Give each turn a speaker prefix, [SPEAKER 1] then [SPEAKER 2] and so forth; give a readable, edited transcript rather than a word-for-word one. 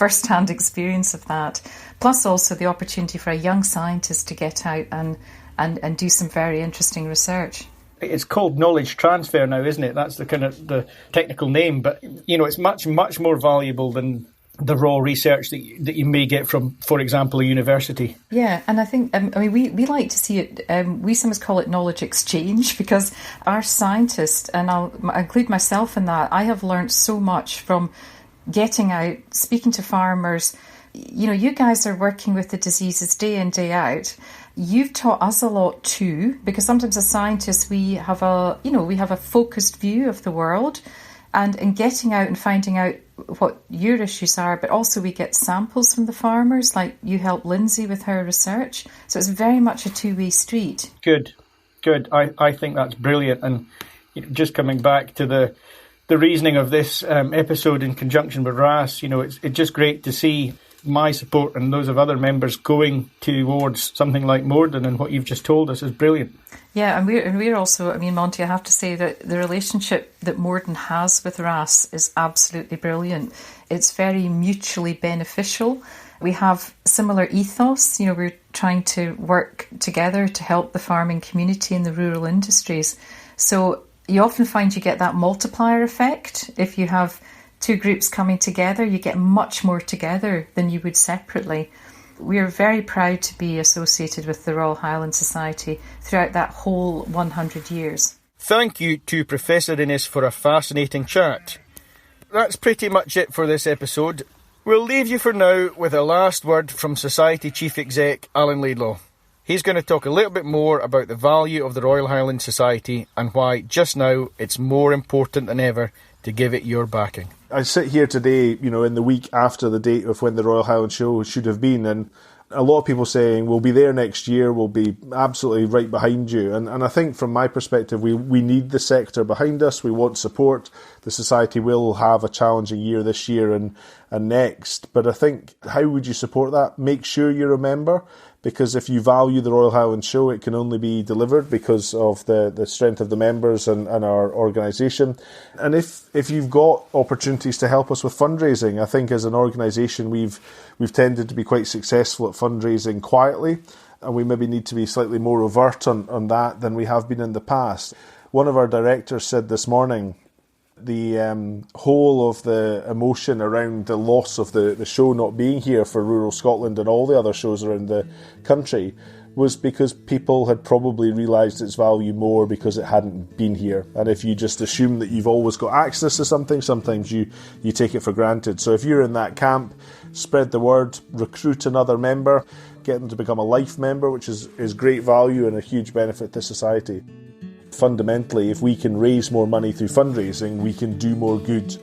[SPEAKER 1] first-hand experience of that. Plus also the opportunity for a young scientist to get out and do some very interesting research.
[SPEAKER 2] It's called knowledge transfer now, isn't it? That's the kind of the technical name, but it's much, much more valuable than the raw research that you may get from, for example, a university.
[SPEAKER 1] Yeah, and I think, we like to see it, we sometimes call it knowledge exchange, because our scientists, and I'll include myself in that, I have learnt so much from getting out, speaking to farmers. You guys are working with the diseases day in, day out. You've taught us a lot too, because sometimes as scientists we have a focused view of the world, and in getting out and finding out what your issues are, but also we get samples from the farmers, like you helped Lindsay with her research. So it's very much a two-way street.
[SPEAKER 2] Good. I think that's brilliant. And just coming back to the reasoning of this episode in conjunction with RHASS, it's just great to see my support and those of other members going towards something like Morden, and what you've just told us is brilliant.
[SPEAKER 1] Yeah, and we're also, Monty, I have to say that the relationship that Morden has with RHASS is absolutely brilliant. It's very mutually beneficial. We have similar ethos. We're trying to work together to help the farming community and the rural industries. So you often find you get that multiplier effect. If you have two groups coming together, you get much more together than you would separately. We are very proud to be associated with the Royal Highland Society throughout that whole 100 years.
[SPEAKER 2] Thank you to Professor Innes for a fascinating chat. That's pretty much it for this episode. We'll leave you for now with a last word from Society Chief Exec Alan Laidlaw. He's going to talk a little bit more about the value of the Royal Highland Society and why just now it's more important than ever to give it your backing.
[SPEAKER 3] I sit here today, in the week after the date of when the Royal Highland Show should have been, and a lot of people saying, we'll be there next year, we'll be absolutely right behind you. And I think from my perspective, we need the sector behind us, we want support. The Society will have a challenging year this year and next. But I think, how would you support that? Make sure you're a member, because if you value the Royal Highland Show, it can only be delivered because of the strength of the members and our organisation. And if you've got opportunities to help us with fundraising, I think as an organisation we've tended to be quite successful at fundraising quietly, and we maybe need to be slightly more overt on that than we have been in the past. One of our directors said this morning, the whole of the emotion around the loss of the show not being here for rural Scotland and all the other shows around the country was because people had probably realised its value more because it hadn't been here. And if you just assume that you've always got access to something, sometimes you take it for granted. So if you're in that camp, spread the word, recruit another member, get them to become a life member, which is great value and a huge benefit to society. Fundamentally, if we can raise more money through fundraising, we can do more good.